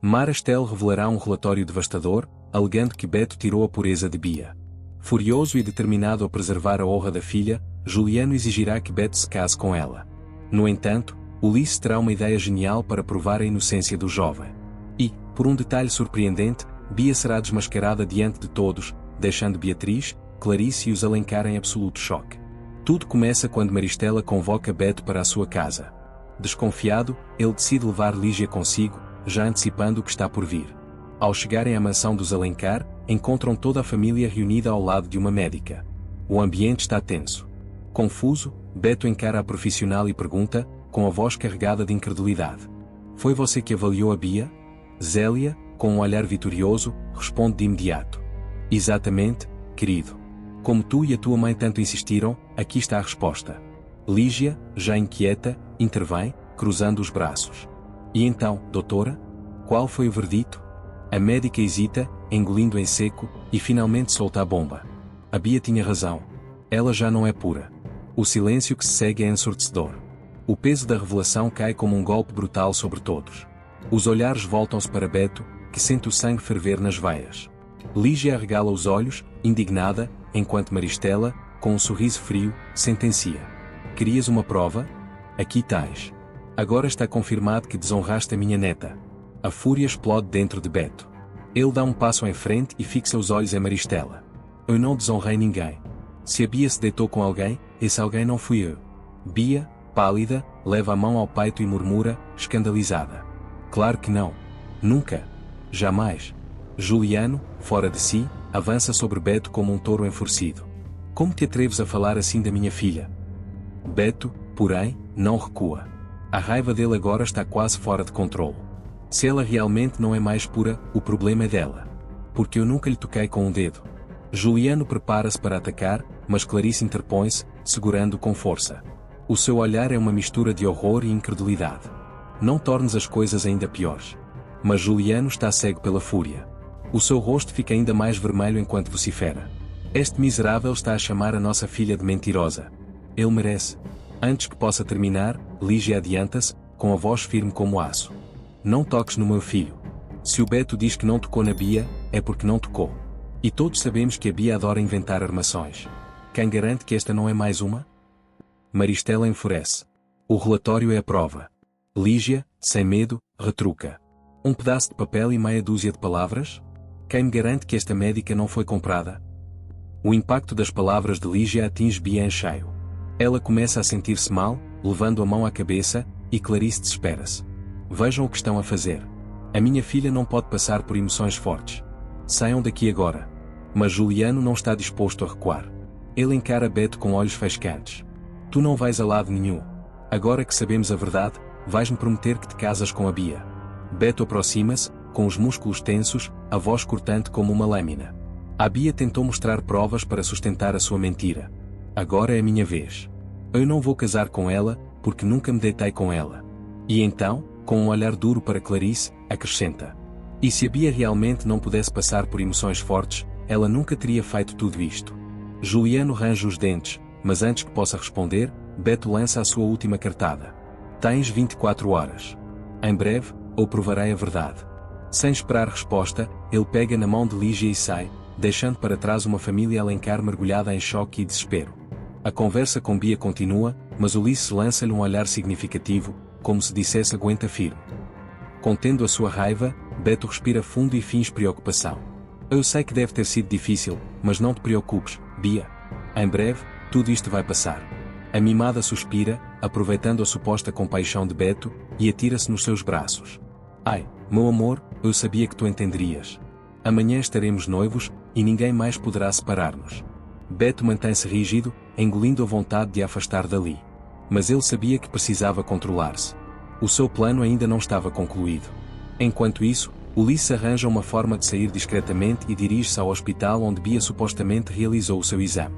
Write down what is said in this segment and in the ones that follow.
Marastel revelará um relatório devastador, alegando que Beto tirou a pureza de Bia. Furioso e determinado a preservar a honra da filha, Juliano exigirá que Beto se case com ela. No entanto, Ulisses terá uma ideia genial para provar a inocência do jovem. E, por um detalhe surpreendente, Bia será desmascarada diante de todos, deixando Beatriz, Clarice e os Alencar em absoluto choque. Tudo começa quando Maristela convoca Beto para a sua casa. Desconfiado, ele decide levar Lígia consigo, já antecipando o que está por vir. Ao chegarem à mansão dos Alencar, encontram toda a família reunida ao lado de uma médica. O ambiente está tenso. Confuso, Beto encara a profissional e pergunta, com a voz carregada de incredulidade: "Foi você que avaliou a Bia?" Zélia, com um olhar vitorioso, responde de imediato: "Exatamente, querido. Como tu e a tua mãe tanto insistiram, aqui está a resposta." Lígia, já inquieta, intervém, cruzando os braços: "E então, doutora? Qual foi o verdito?" A médica hesita, engolindo em seco, e finalmente solta a bomba: "A Bia tinha razão. Ela já não é pura." O silêncio que se segue é ensurdecedor. O peso da revelação cai como um golpe brutal sobre todos. Os olhares voltam-se para Beto, que sente o sangue ferver nas veias. Lígia arregala os olhos, indignada, enquanto Maristela, com um sorriso frio, sentencia: "Querias uma prova? Aqui tens. Agora está confirmado que desonraste a minha neta." A fúria explode dentro de Beto. Ele dá um passo em frente e fixa os olhos em Maristela: "Eu não desonrei ninguém. Se a Bia se deitou com alguém, esse alguém não fui eu." Bia, pálida, leva a mão ao peito e murmura, escandalizada: "Claro que não. Nunca. Jamais." Juliano, fora de si, avança sobre Beto como um touro enfurecido: "Como te atreves a falar assim da minha filha?" Beto, porém, não recua. A raiva dele agora está quase fora de controle. Se ela realmente não é mais pura, o problema é dela. Porque eu nunca lhe toquei com um dedo. Juliano prepara-se para atacar, mas Clarice interpõe-se, segurando-o com força. O seu olhar é uma mistura de horror e incredulidade. "Não tornes as coisas ainda piores." Mas Juliano está cego pela fúria. O seu rosto fica ainda mais vermelho enquanto vocifera: "Este miserável está a chamar a nossa filha de mentirosa. Ele merece." Antes que possa terminar, Lígia adianta-se, com a voz firme como aço: "Não toques no meu filho. Se o Beto diz que não tocou na Bia, é porque não tocou. E todos sabemos que a Bia adora inventar armações. Quem garante que esta não é mais uma?" Maristela enfurece: "O relatório é a prova." Lígia, sem medo, retruca: "Um pedaço de papel e meia dúzia de palavras? Quem me garante que esta médica não foi comprada?" O impacto das palavras de Lígia atinge Bia em cheio. Ela começa a sentir-se mal, levando a mão à cabeça, e Clarice desespera-se: "Vejam o que estão a fazer. A minha filha não pode passar por emoções fortes. Saiam daqui agora." Mas Juliano não está disposto a recuar. Ele encara Beto com olhos faiscantes: "Tu não vais a lado nenhum. Agora que sabemos a verdade, vais-me prometer que te casas com a Bia." Beto aproxima-se, com os músculos tensos, a voz cortante como uma lâmina: "A Bia tentou mostrar provas para sustentar a sua mentira. Agora é a minha vez. Eu não vou casar com ela, porque nunca me deitei com ela." E então, com um olhar duro para Clarice, acrescenta: "E se a Bia realmente não pudesse passar por emoções fortes, ela nunca teria feito tudo isto." Juliano range os dentes, mas antes que possa responder, Beto lança a sua última cartada: "Tens 24 horas. Em breve, ou provarei a verdade." Sem esperar resposta, ele pega na mão de Lígia e sai, deixando para trás uma família Alencar mergulhada em choque e desespero. A conversa com Bia continua, mas Ulisses lança-lhe um olhar significativo, como se dissesse: "Aguenta firme." Contendo a sua raiva, Beto respira fundo e finge preocupação: "Eu sei que deve ter sido difícil, mas não te preocupes, Bia. Em breve, tudo isto vai passar." A mimada suspira, aproveitando a suposta compaixão de Beto, e atira-se nos seus braços: "Ai, meu amor, eu sabia que tu entenderias. Amanhã estaremos noivos, e ninguém mais poderá separar-nos." Beto mantém-se rígido, engolindo a vontade de a afastar dali. Mas ele sabia que precisava controlar-se. O seu plano ainda não estava concluído. Enquanto isso, Ulisses arranja uma forma de sair discretamente e dirige-se ao hospital onde Bia supostamente realizou o seu exame.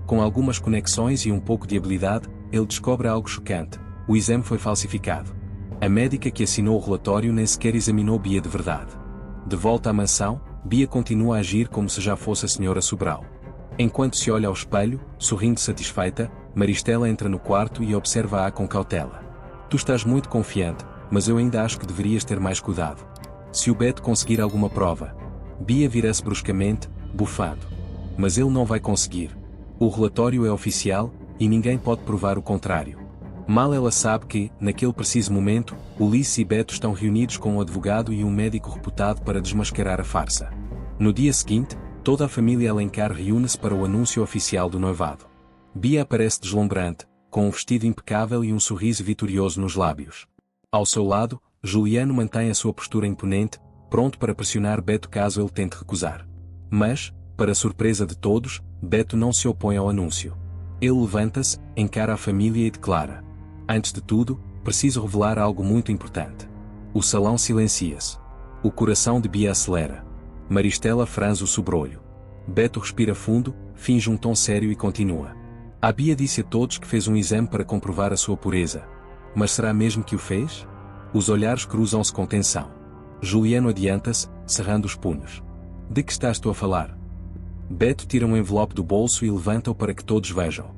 Com algumas conexões e um pouco de habilidade, ele descobre algo chocante: o exame foi falsificado. A médica que assinou o relatório nem sequer examinou Bia de verdade. De volta à mansão, Bia continua a agir como se já fosse a senhora Sobral. Enquanto se olha ao espelho, sorrindo satisfeita, Maristela entra no quarto e observa-a com cautela: "Tu estás muito confiante, mas eu ainda acho que deverias ter mais cuidado." Se o Beto conseguir alguma prova. Bia vira-se bruscamente, bufando. Mas ele não vai conseguir. O relatório é oficial, e ninguém pode provar o contrário. Mal ela sabe que, naquele preciso momento, Ulisses e Beto estão reunidos com um advogado e um médico reputado para desmascarar a farsa. No dia seguinte, toda a família Alencar reúne-se para o anúncio oficial do noivado. Bia aparece deslumbrante, com um vestido impecável e um sorriso vitorioso nos lábios. Ao seu lado, Juliano mantém a sua postura imponente, pronto para pressionar Beto caso ele tente recusar. Mas, para surpresa de todos, Beto não se opõe ao anúncio. Ele levanta-se, encara a família e declara: antes de tudo, preciso revelar algo muito importante. O salão silencia-se. O coração de Bia acelera. Maristela franze o sobrolho. Beto respira fundo, finge um tom sério e continua. A Bia disse a todos que fez um exame para comprovar a sua pureza. Mas será mesmo que o fez? Os olhares cruzam-se com tensão. Juliano adianta-se, cerrando os punhos. De que estás tu a falar? Beto tira um envelope do bolso e levanta-o para que todos vejam.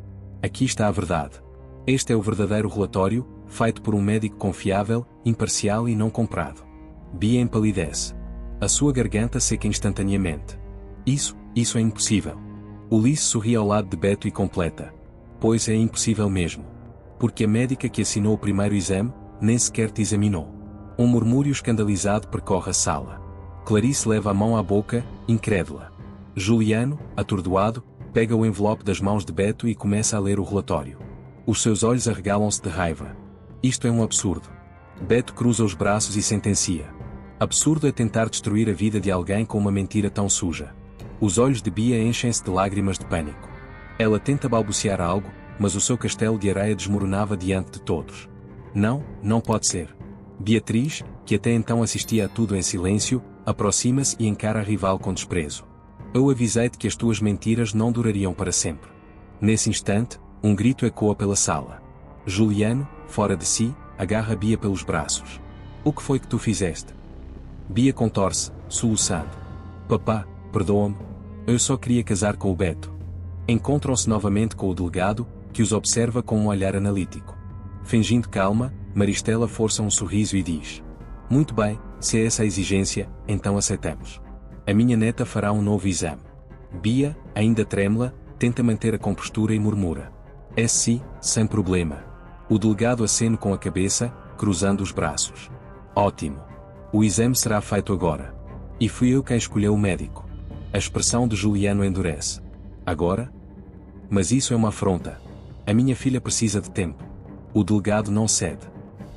Aqui está a verdade. Este é o verdadeiro relatório, feito por um médico confiável, imparcial e não comprado. Bia empalidece. A sua garganta seca instantaneamente. Isso é impossível. Ulisses sorri ao lado de Beto e completa. Pois é impossível mesmo. Porque a médica que assinou o primeiro exame, nem sequer te examinou. Um murmúrio escandalizado percorre a sala. Clarice leva a mão à boca, incrédula. Juliano, atordoado, pega o envelope das mãos de Beto e começa a ler o relatório. Os seus olhos arregalam-se de raiva. Isto é um absurdo. Beto cruza os braços e sentencia. Absurdo é tentar destruir a vida de alguém com uma mentira tão suja. Os olhos de Bia enchem-se de lágrimas de pânico. Ela tenta balbuciar algo, mas o seu castelo de areia desmoronava diante de todos. Não pode ser. Beatriz, que até então assistia a tudo em silêncio, aproxima-se e encara a rival com desprezo. Eu avisei-te que as tuas mentiras não durariam para sempre. Nesse instante, um grito ecoa pela sala. Juliano, fora de si, agarra Bia pelos braços. O que foi que tu fizeste? Bia contorce, soluçando. Papá, perdoa-me. Eu só queria casar com o Beto. Encontram-se novamente com o delegado, que os observa com um olhar analítico. Fingindo calma, Maristela força um sorriso e diz: muito bem, se é essa a exigência, então aceitamos. A minha neta fará um novo exame. Bia, ainda trêmula, tenta manter a compostura e murmura: é sim, sem problema. O delegado acena com a cabeça, cruzando os braços. Ótimo. O exame será feito agora. E fui eu quem escolheu o médico. A expressão de Juliano endurece. Agora? Mas isso é uma afronta. A minha filha precisa de tempo. O delegado não cede.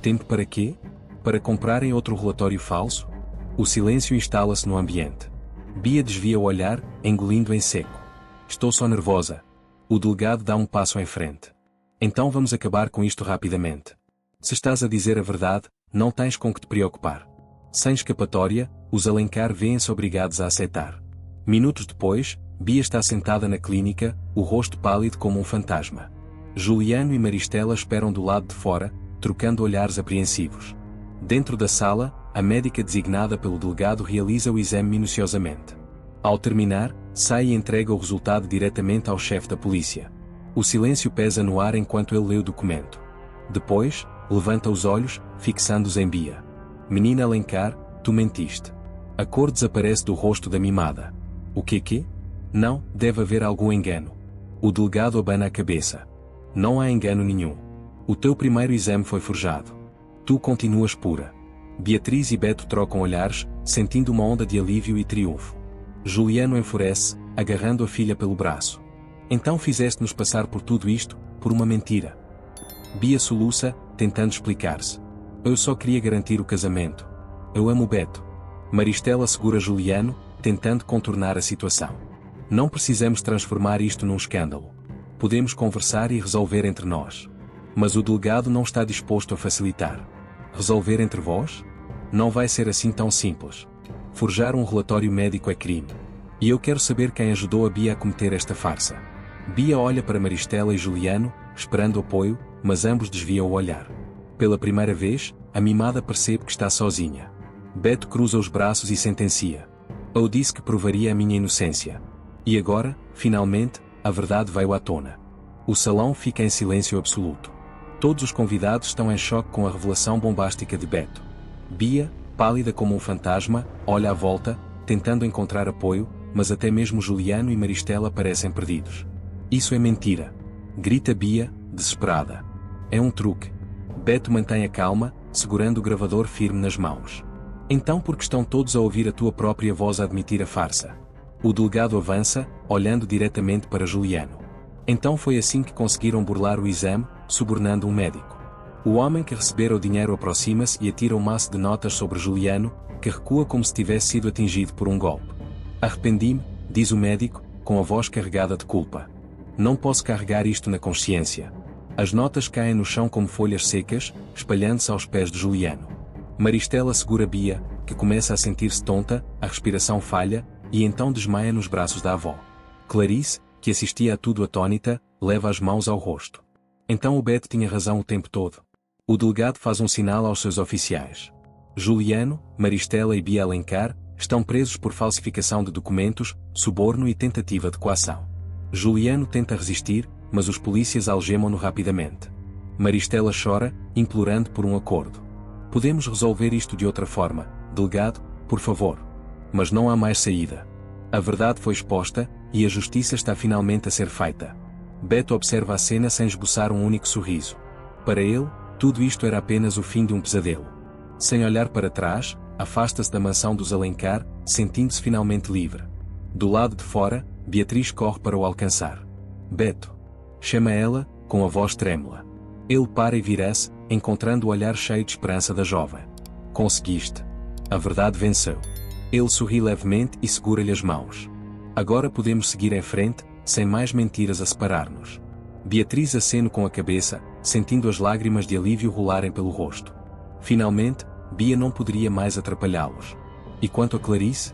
Tempo para quê? Para comprarem outro relatório falso? O silêncio instala-se no ambiente. Bia desvia o olhar, engolindo em seco. Estou só nervosa. O delegado dá um passo em frente. Então vamos acabar com isto rapidamente. Se estás a dizer a verdade, não tens com que te preocupar. Sem escapatória, os Alencar vêem-se obrigados a aceitar. Minutos depois, Bia está sentada na clínica, o rosto pálido como um fantasma. Juliano e Maristela esperam do lado de fora, trocando olhares apreensivos. Dentro da sala, a médica designada pelo delegado realiza o exame minuciosamente. Ao terminar, sai e entrega o resultado diretamente ao chefe da polícia. O silêncio pesa no ar enquanto ele lê o documento. Depois, levanta os olhos, fixando-os em Bia. Menina Alencar, tu mentiste. A cor desaparece do rosto da mimada. O quê? Não, deve haver algum engano. O delegado abana a cabeça. Não há engano nenhum. O teu primeiro exame foi forjado. Tu continuas pura. Beatriz e Beto trocam olhares, sentindo uma onda de alívio e triunfo. Juliano enfurece, agarrando a filha pelo braço. Então fizeste-nos passar por tudo isto, por uma mentira. Bia soluça, tentando explicar-se. Eu só queria garantir o casamento. Eu amo Beto. Maristela segura Juliano, tentando contornar a situação. Não precisamos transformar isto num escândalo. Podemos conversar e resolver entre nós. Mas o delegado não está disposto a facilitar. Resolver entre vós? Não vai ser assim tão simples. Forjar um relatório médico é crime. E eu quero saber quem ajudou a Bia a cometer esta farsa. Bia olha para Maristela e Juliano, esperando apoio, mas ambos desviam o olhar. Pela primeira vez, a mimada percebe que está sozinha. Beto cruza os braços e sentencia. Eu disse que provaria a minha inocência. E agora, finalmente, a verdade veio à tona. O salão fica em silêncio absoluto. Todos os convidados estão em choque com a revelação bombástica de Beto. Bia, Pálida como um fantasma, olha à volta, tentando encontrar apoio, mas até mesmo Juliano e Maristela parecem perdidos. Isso é mentira! Grita Bia, desesperada. É um truque. Beto mantém a calma, segurando o gravador firme nas mãos. Então por que estão todos a ouvir a tua própria voz a admitir a farsa? O delegado avança, olhando diretamente para Juliano. Então foi assim que conseguiram burlar o exame, subornando um médico. O homem que recebera o dinheiro aproxima-se e atira um maço de notas sobre Juliano, que recua como se tivesse sido atingido por um golpe. Arrependi-me, diz o médico, com a voz carregada de culpa. Não posso carregar isto na consciência. As notas caem no chão como folhas secas, espalhando-se aos pés de Juliano. Maristela segura Bia, que começa a sentir-se tonta, a respiração falha, e então desmaia nos braços da avó. Clarice, que assistia a tudo atônita, leva as mãos ao rosto. Então o Beto tinha razão o tempo todo. O delegado faz um sinal aos seus oficiais. Juliano, Maristela e Bia Alencar estão presos por falsificação de documentos, suborno e tentativa de coação. Juliano tenta resistir, mas os polícias algemam-no rapidamente. Maristela chora, implorando por um acordo. Podemos resolver isto de outra forma, delegado, por favor. Mas não há mais saída. A verdade foi exposta, e a justiça está finalmente a ser feita. Beto observa a cena sem esboçar um único sorriso. Para ele, tudo isto era apenas o fim de um pesadelo. Sem olhar para trás, afasta-se da mansão dos Alencar, sentindo-se finalmente livre. Do lado de fora, Beatriz corre para o alcançar. Beto. Chama ela, com a voz trêmula. Ele para e vira-se, encontrando o olhar cheio de esperança da jovem. Conseguiste. A verdade venceu. Ele sorri levemente e segura-lhe as mãos. Agora podemos seguir em frente, sem mais mentiras a separar-nos. Beatriz acena com a cabeça, sentindo as lágrimas de alívio rolarem pelo rosto. Finalmente, Bia não poderia mais atrapalhá-los. E quanto a Clarice?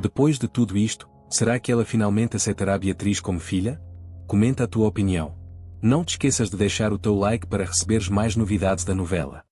Depois de tudo isto, será que ela finalmente aceitará Beatriz como filha? Comenta a tua opinião. Não te esqueças de deixar o teu like para receberes mais novidades da novela.